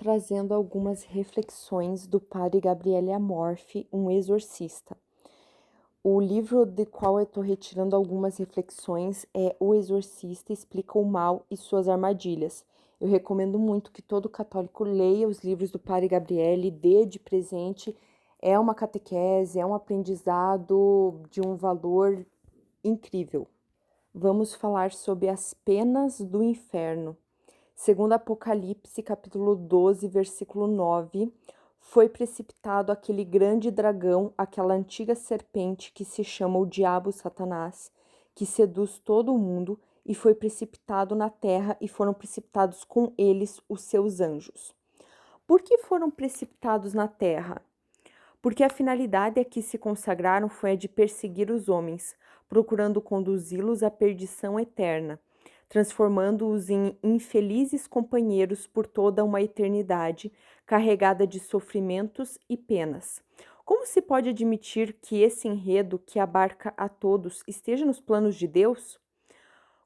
trazendo algumas reflexões do padre Gabriele Amorfi, um exorcista. O livro de qual eu estou retirando algumas reflexões é O Exorcista Explica o Mal e Suas Armadilhas. Eu recomendo muito que todo católico leia os livros do padre Gabriele, dê de presente. É uma catequese, é um aprendizado de um valor incrível. Vamos falar sobre as penas do inferno. Segundo Apocalipse, capítulo 12, versículo 9, foi precipitado aquele grande dragão, aquela antiga serpente que se chama o diabo Satanás, que seduz todo o mundo, e foi precipitado na terra, e foram precipitados com eles os seus anjos. Por que foram precipitados na terra? Porque a finalidade a que se consagraram foi a de perseguir os homens, procurando conduzi-los à perdição eterna, transformando-os em infelizes companheiros por toda uma eternidade, carregada de sofrimentos e penas. Como se pode admitir que esse enredo, que abarca a todos, esteja nos planos de Deus?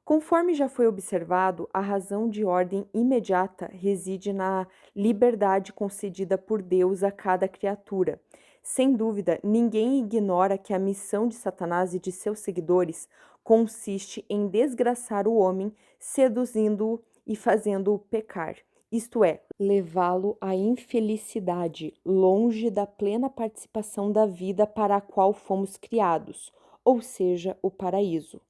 Conforme já foi observado, a razão de ordem imediata reside na liberdade concedida por Deus a cada criatura. Sem dúvida, ninguém ignora que a missão de Satanás e de seus seguidores consiste em desgraçar o homem, seduzindo-o e fazendo-o pecar, isto é, levá-lo à infelicidade, longe da plena participação da vida para a qual fomos criados, ou seja, o paraíso.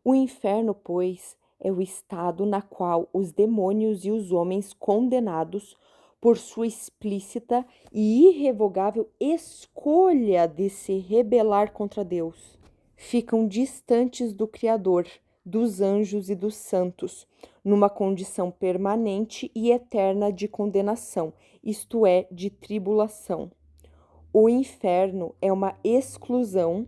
O inferno, pois, é o estado na qual os demônios e os homens condenados, por sua explícita e irrevogável escolha de se rebelar contra Deus, ficam distantes do Criador, dos anjos e dos santos, numa condição permanente e eterna de condenação, isto é, de tribulação. O inferno é uma exclusão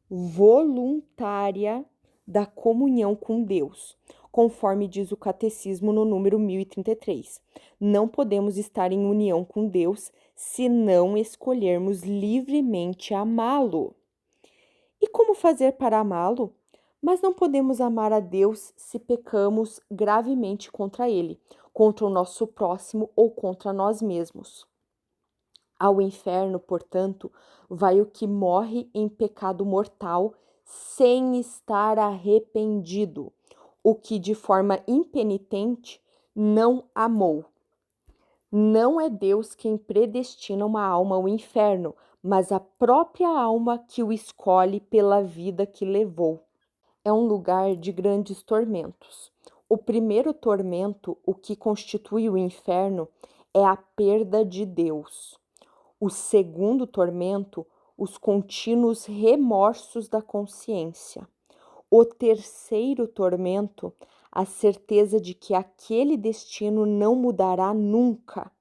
voluntária da comunhão com Deus, conforme diz o Catecismo no número 1033. Não podemos estar em união com Deus se não escolhermos livremente amá-lo. E como fazer para amá-lo? Mas não podemos amar a Deus se pecamos gravemente contra Ele, contra o nosso próximo ou contra nós mesmos. Ao inferno, portanto, vai o que morre em pecado mortal sem estar arrependido, o que de forma impenitente não amou. Não é Deus quem predestina uma alma ao inferno, mas a própria alma que o escolhe pela vida que levou. É um lugar de grandes tormentos. O primeiro tormento, o que constitui o inferno, é a perda de Deus. O segundo tormento, os contínuos remorsos da consciência. O terceiro tormento, a certeza de que aquele destino não mudará nunca.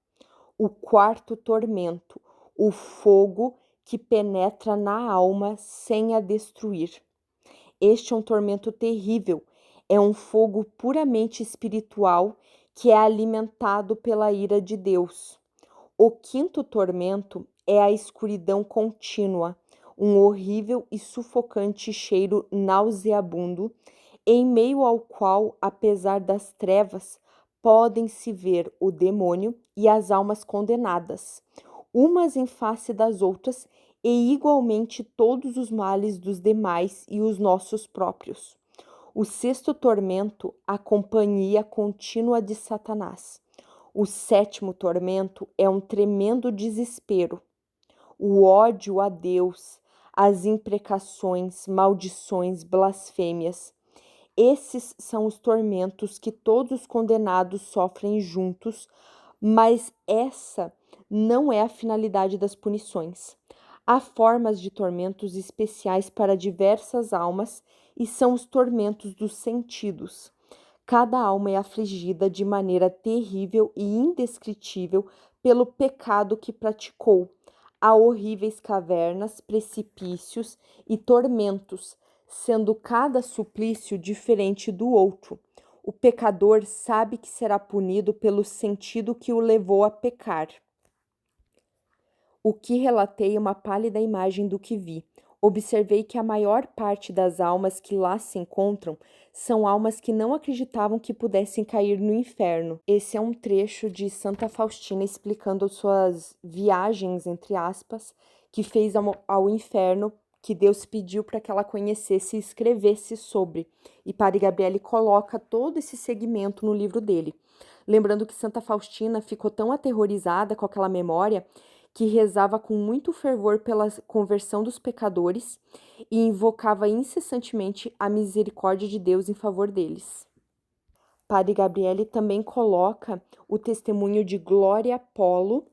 O quarto tormento, o fogo que penetra na alma sem a destruir. Este é um tormento terrível, é um fogo puramente espiritual que é alimentado pela ira de Deus. O quinto tormento é a escuridão contínua, um horrível e sufocante cheiro nauseabundo, em meio ao qual, apesar das trevas, podem-se ver o demônio e as almas condenadas, umas em face das outras, e igualmente todos os males dos demais e os nossos próprios. O sexto tormento, a companhia contínua de Satanás. O sétimo tormento é um tremendo desespero, o ódio a Deus, as imprecações, maldições, blasfêmias. Esses são os tormentos que todos os condenados sofrem juntos, mas essa não é a finalidade das punições. Há formas de tormentos especiais para diversas almas e são os tormentos dos sentidos. Cada alma é afligida de maneira terrível e indescritível pelo pecado que praticou. Há horríveis cavernas, precipícios e tormentos, sendo cada suplício diferente do outro. O pecador sabe que será punido pelo sentido que o levou a pecar. O que relatei é uma pálida imagem do que vi. Observei que a maior parte das almas que lá se encontram são almas que não acreditavam que pudessem cair no inferno. Esse é um trecho de Santa Faustina explicando suas viagens, entre aspas, que fez ao inferno, que Deus pediu para que ela conhecesse e escrevesse sobre. E Padre Gabriele coloca todo esse segmento no livro dele. Lembrando que Santa Faustina ficou tão aterrorizada com aquela memória que rezava com muito fervor pela conversão dos pecadores e invocava incessantemente a misericórdia de Deus em favor deles. Padre Gabriele também coloca o testemunho de Glória Polo,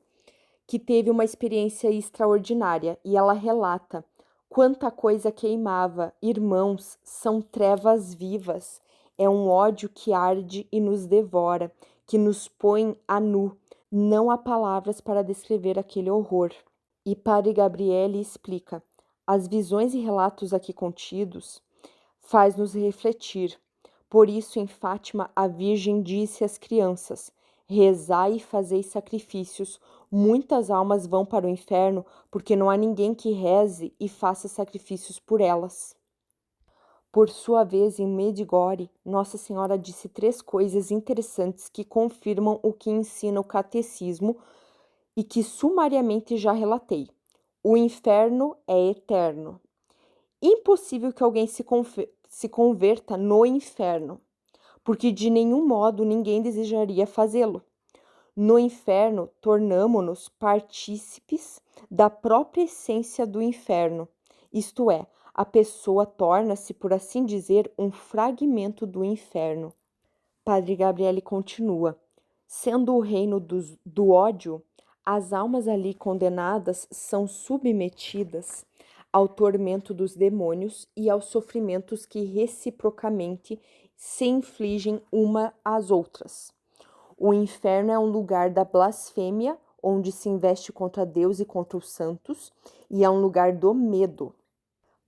que teve uma experiência extraordinária, e ela relata: quanta coisa queimava, irmãos, são trevas vivas, é um ódio que arde e nos devora, que nos põe a nu, não há palavras para descrever aquele horror. E Padre Gabriele explica: as visões e relatos aqui contidos faz-nos refletir. Por isso, em Fátima, a Virgem disse às crianças: rezai e fazei sacrifícios. Muitas almas vão para o inferno porque não há ninguém que reze e faça sacrifícios por elas. Por sua vez, em Medjugorje, Nossa Senhora disse 3 coisas interessantes que confirmam o que ensina o catecismo e que sumariamente já relatei. O inferno é eterno. Impossível que alguém se converta no inferno, porque de nenhum modo ninguém desejaria fazê-lo. No inferno, tornamo-nos partícipes da própria essência do inferno, isto é, a pessoa torna-se, por assim dizer, um fragmento do inferno. Padre Gabriele continua: sendo o reino do ódio, as almas ali condenadas são submetidas ao tormento dos demônios e aos sofrimentos que reciprocamente se infligem uma às outras. O inferno é um lugar da blasfêmia, onde se investe contra Deus e contra os santos, e é um lugar do medo.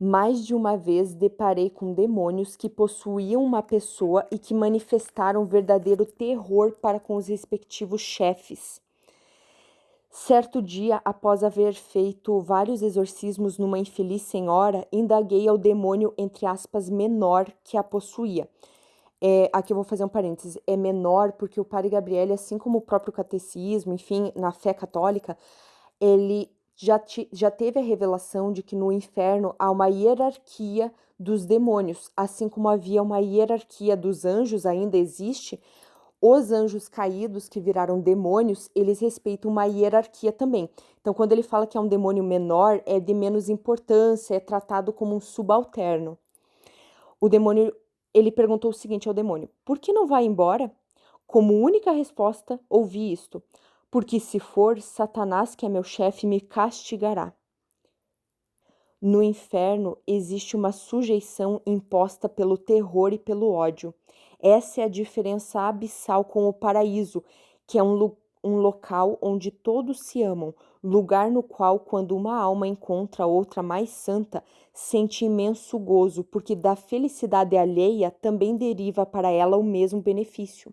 Mais de uma vez deparei com demônios que possuíam uma pessoa e que manifestaram verdadeiro terror para com os respectivos chefes. Certo dia, após haver feito vários exorcismos numa infeliz senhora, indaguei ao demônio, entre aspas, menor que a possuía. Aqui eu vou fazer um parênteses, é menor porque o Padre Gabriele, assim como o próprio catecismo, enfim, na fé católica, ele já teve a revelação de que no inferno há uma hierarquia dos demônios, assim como havia uma hierarquia dos anjos, ainda existe. Os anjos caídos que viraram demônios, eles respeitam uma hierarquia também. Então, quando ele fala que é um demônio menor, é de menos importância, é tratado como um subalterno. O demônio, ele perguntou o seguinte ao demônio: por que não vai embora? Como única resposta, ouvi isto: porque se for, Satanás, que é meu chefe, me castigará. No inferno existe uma sujeição imposta pelo terror e pelo ódio. Essa é a diferença abissal com o paraíso, que é um local onde todos se amam, lugar no qual, quando uma alma encontra outra mais santa, sente imenso gozo, porque da felicidade alheia também deriva para ela o mesmo benefício.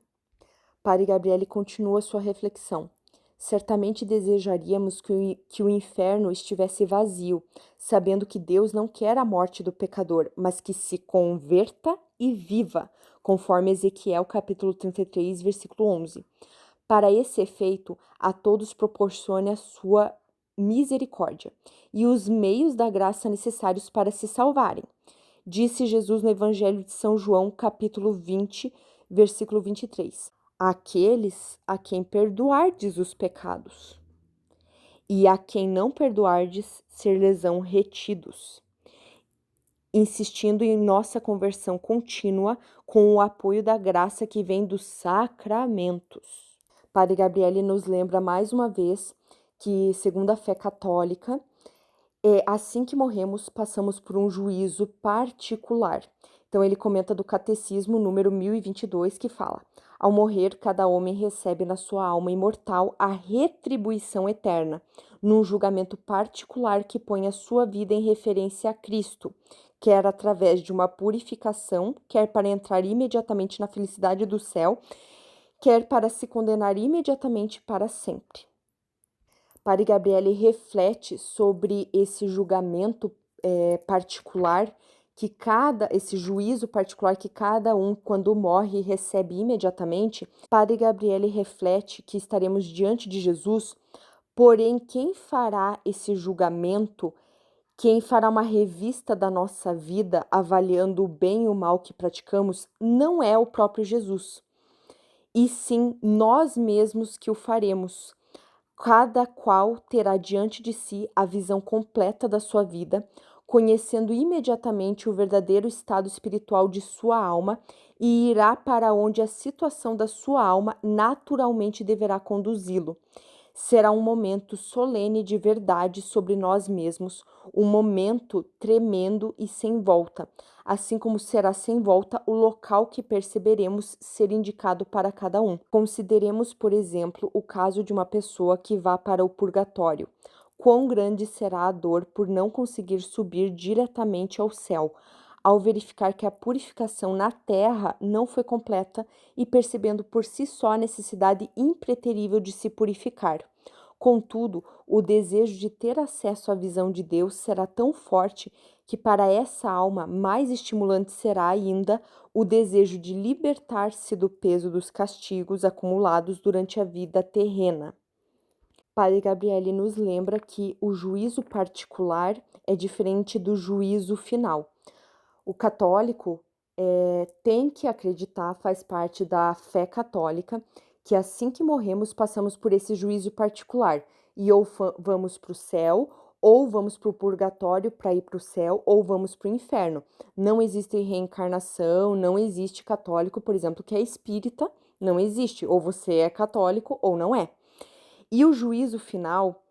Padre Gabriele continua sua reflexão. Certamente desejaríamos que o inferno estivesse vazio, sabendo que Deus não quer a morte do pecador, mas que se converta e viva, conforme Ezequiel capítulo 33, versículo 11. Para esse efeito, a todos proporcione a sua misericórdia e os meios da graça necessários para se salvarem. Disse Jesus no Evangelho de São João, capítulo 20, versículo 23. Aqueles a quem perdoardes os pecados, e a quem não perdoardes ser-lhes-ão retidos, insistindo em nossa conversão contínua com o apoio da graça que vem dos sacramentos. Padre Gabriele nos lembra mais uma vez que, segundo a fé católica, assim que morremos, passamos por um juízo particular. Então, ele comenta do Catecismo número 1022, que fala: ao morrer, cada homem recebe na sua alma imortal a retribuição eterna, num julgamento particular que põe a sua vida em referência a Cristo, quer através de uma purificação, quer para entrar imediatamente na felicidade do céu, quer para se condenar imediatamente para sempre. Padre Gabriele reflete sobre esse julgamento particular que esse juízo particular que cada um, quando morre, recebe imediatamente, Padre Gabriele reflete que estaremos diante de Jesus, porém quem fará esse julgamento, quem fará uma revista da nossa vida, avaliando o bem e o mal que praticamos, não é o próprio Jesus, e sim nós mesmos que o faremos. Cada qual terá diante de si a visão completa da sua vida, conhecendo imediatamente o verdadeiro estado espiritual de sua alma e irá para onde a situação da sua alma naturalmente deverá conduzi-lo. Será um momento solene de verdade sobre nós mesmos, um momento tremendo e sem volta, assim como será sem volta o local que perceberemos ser indicado para cada um. Consideremos, por exemplo, o caso de uma pessoa que vá para o purgatório. Quão grande será a dor por não conseguir subir diretamente ao céu, ao verificar que a purificação na terra não foi completa e percebendo por si só a necessidade impreterível de se purificar. Contudo, o desejo de ter acesso à visão de Deus será tão forte que para essa alma mais estimulante será ainda o desejo de libertar-se do peso dos castigos acumulados durante a vida terrena. Padre Gabriele nos lembra que o juízo particular é diferente do juízo final. O católico tem que acreditar, faz parte da fé católica, que assim que morremos passamos por esse juízo particular e ou vamos para o céu, ou vamos para o purgatório para ir para o céu, ou vamos para o inferno. Não existe reencarnação, não existe católico, por exemplo, que é espírita, não existe. Ou você é católico ou não é. E o juízo final,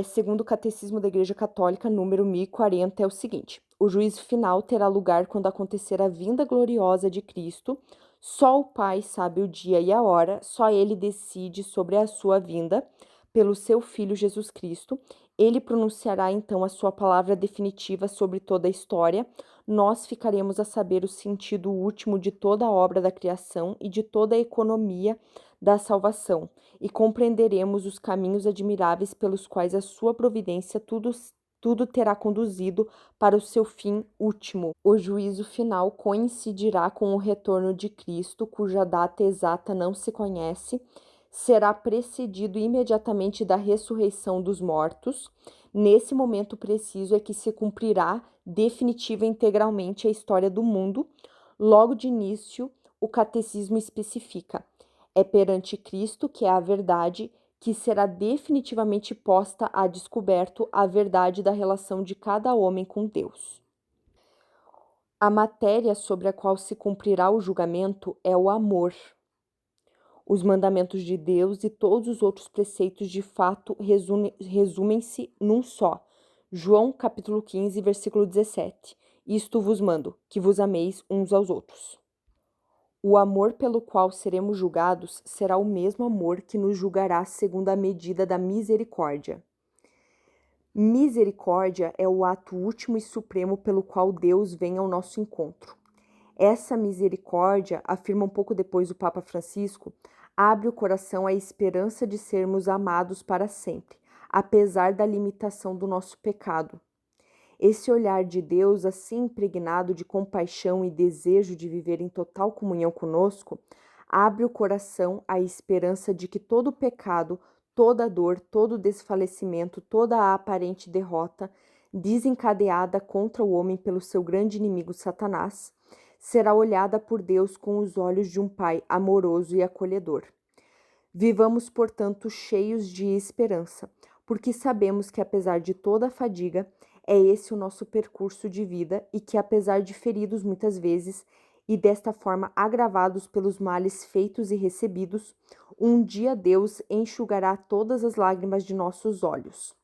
segundo o Catecismo da Igreja Católica, número 1040, é o seguinte: o juízo final terá lugar quando acontecer a vinda gloriosa de Cristo. Só o Pai sabe o dia e a hora, só ele decide sobre a sua vinda pelo seu Filho Jesus Cristo. Ele pronunciará então a sua palavra definitiva sobre toda a história. Nós ficaremos a saber o sentido último de toda a obra da criação e de toda a economia da salvação, e compreenderemos os caminhos admiráveis pelos quais a sua providência tudo terá conduzido para o seu fim último. O juízo final coincidirá com o retorno de Cristo, cuja data exata não se conhece, será precedido imediatamente da ressurreição dos mortos. Nesse momento preciso é que se cumprirá definitiva e integralmente a história do mundo. Logo de início, o catecismo especifica: é perante Cristo, que é a verdade, que será definitivamente posta a descoberto a verdade da relação de cada homem com Deus. A matéria sobre a qual se cumprirá o julgamento é o amor. Os mandamentos de Deus e todos os outros preceitos de fato resumem-se num só. João capítulo 15, versículo 17. Isto vos mando, que vos ameis uns aos outros. O amor pelo qual seremos julgados será o mesmo amor que nos julgará segundo a medida da misericórdia. Misericórdia é o ato último e supremo pelo qual Deus vem ao nosso encontro. Essa misericórdia, afirma um pouco depois o Papa Francisco, abre o coração à esperança de sermos amados para sempre, apesar da limitação do nosso pecado. Esse olhar de Deus, assim impregnado de compaixão e desejo de viver em total comunhão conosco, abre o coração à esperança de que todo pecado, toda dor, todo desfalecimento, toda a aparente derrota, desencadeada contra o homem pelo seu grande inimigo Satanás, será olhada por Deus com os olhos de um Pai amoroso e acolhedor. Vivamos, portanto, cheios de esperança, porque sabemos que, apesar de toda a fadiga, é esse o nosso percurso de vida e que, apesar de feridos muitas vezes e desta forma agravados pelos males feitos e recebidos, um dia Deus enxugará todas as lágrimas de nossos olhos.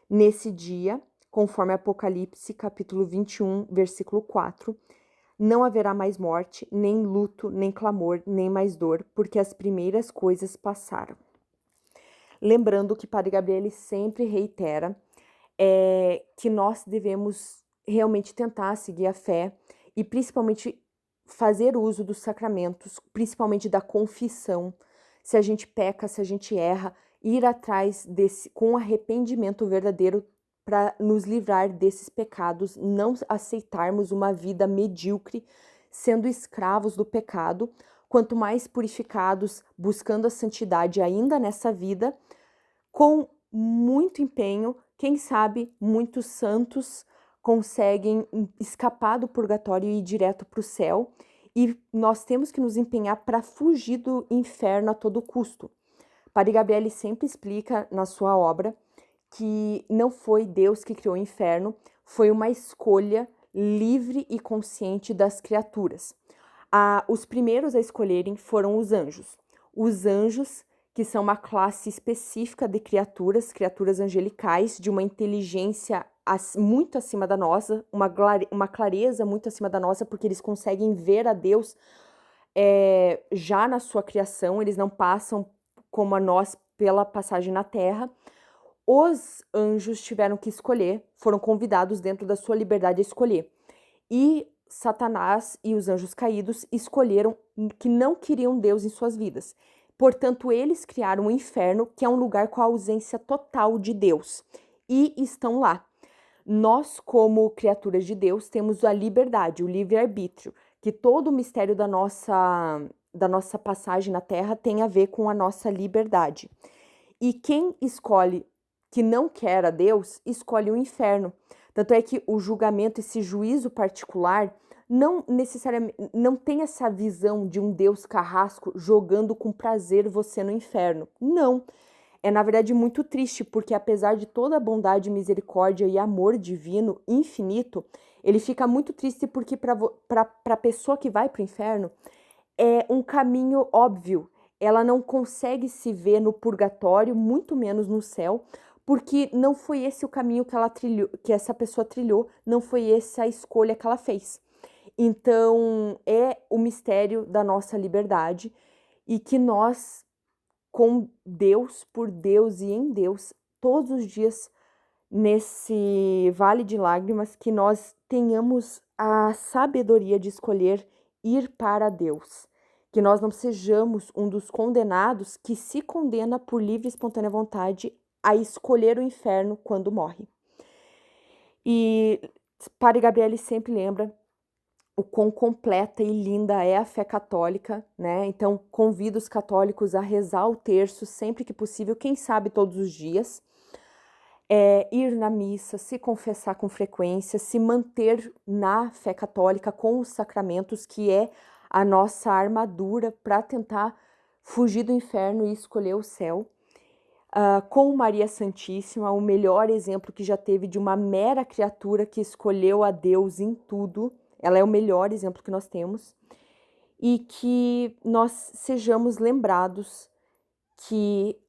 Nesse dia, conforme Apocalipse, capítulo 21, versículo 4, não haverá mais morte, nem luto, nem clamor, nem mais dor, porque as primeiras coisas passaram. Lembrando que Padre Gabriele sempre reitera que nós devemos realmente tentar seguir a fé e principalmente fazer uso dos sacramentos, principalmente da confissão. Se a gente peca, se a gente erra, ir atrás com arrependimento verdadeiro para nos livrar desses pecados, não aceitarmos uma vida medíocre, sendo escravos do pecado. Quanto mais purificados, buscando a santidade ainda nessa vida, com muito empenho, quem sabe muitos santos conseguem escapar do purgatório e ir direto para o céu, e nós temos que nos empenhar para fugir do inferno a todo custo. Padre Gabriele sempre explica na sua obra que não foi Deus que criou o inferno, foi uma escolha livre e consciente das criaturas. Os primeiros a escolherem foram os anjos. Os anjos, que são uma classe específica de criaturas angelicais, de uma inteligência muito acima da nossa, uma clareza muito acima da nossa, porque eles conseguem ver a Deus já na sua criação, eles não passam como a nós pela passagem na Terra. Os anjos tiveram que escolher, foram convidados dentro da sua liberdade a escolher. E Satanás e os anjos caídos escolheram que não queriam Deus em suas vidas. Portanto, eles criaram o inferno, que é um lugar com a ausência total de Deus. E estão lá. Nós, como criaturas de Deus, temos a liberdade, o livre-arbítrio, que todo o mistério da nossa passagem na Terra tem a ver com a nossa liberdade. E quem escolhe que não quer a Deus, escolhe o inferno. Tanto é que o julgamento, esse juízo particular, não necessariamente não tem essa visão de um Deus carrasco jogando com prazer você no inferno. Não. É, na verdade, muito triste, porque apesar de toda a bondade, misericórdia e amor divino infinito, ele fica muito triste porque para a pessoa que vai para o inferno é um caminho óbvio. Ela não consegue se ver no purgatório, muito menos no céu, porque não foi esse o caminho que ela trilhou, que essa pessoa trilhou, não foi essa a escolha que ela fez. Então, é o mistério da nossa liberdade e que nós, com Deus, por Deus e em Deus, todos os dias nesse vale de lágrimas, que nós tenhamos a sabedoria de escolher ir para Deus. Que nós não sejamos um dos condenados que se condena por livre e espontânea vontade a escolher o inferno quando morre. E Padre Gabriele sempre lembra o quão completa e linda é a fé católica, né? Então, convido os católicos a rezar o terço sempre que possível, quem sabe todos os dias, ir na missa, se confessar com frequência, se manter na fé católica com os sacramentos, que é a nossa armadura para tentar fugir do inferno e escolher o céu. Com Maria Santíssima, o melhor exemplo que já teve de uma mera criatura que escolheu a Deus em tudo. Ela é o melhor exemplo que nós temos. E que nós sejamos lembrados que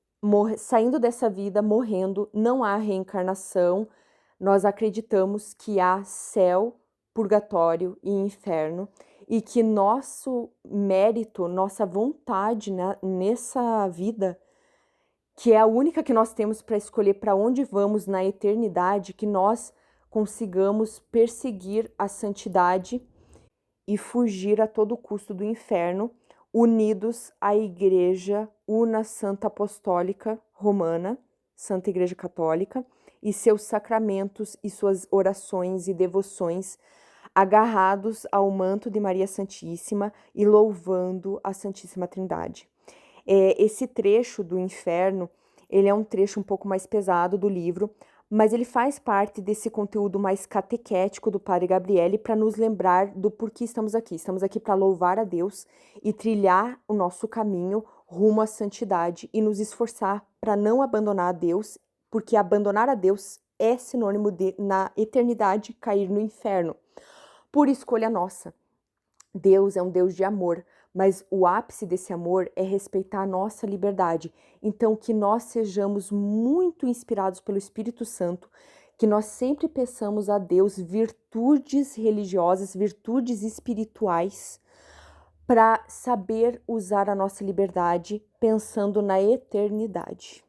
saindo dessa vida, morrendo, não há reencarnação. Nós acreditamos que há céu, purgatório e inferno. E que nosso mérito, nossa vontade nessa vida, que é a única que nós temos para escolher para onde vamos na eternidade, que nós consigamos perseguir a santidade e fugir a todo custo do inferno, unidos à Igreja Una Santa Apostólica Romana, Santa Igreja Católica, e seus sacramentos e suas orações e devoções, agarrados ao manto de Maria Santíssima e louvando a Santíssima Trindade. Esse trecho do inferno, ele é um trecho um pouco mais pesado do livro, mas ele faz parte desse conteúdo mais catequético do Padre Gabriele para nos lembrar do porquê estamos aqui. Estamos aqui para louvar a Deus e trilhar o nosso caminho rumo à santidade e nos esforçar para não abandonar a Deus, porque abandonar a Deus é sinônimo de, na eternidade, cair no inferno, por escolha nossa. Deus é um Deus de amor, mas o ápice desse amor é respeitar a nossa liberdade. Então, que nós sejamos muito inspirados pelo Espírito Santo, que nós sempre peçamos a Deus virtudes religiosas, virtudes espirituais, para saber usar a nossa liberdade pensando na eternidade.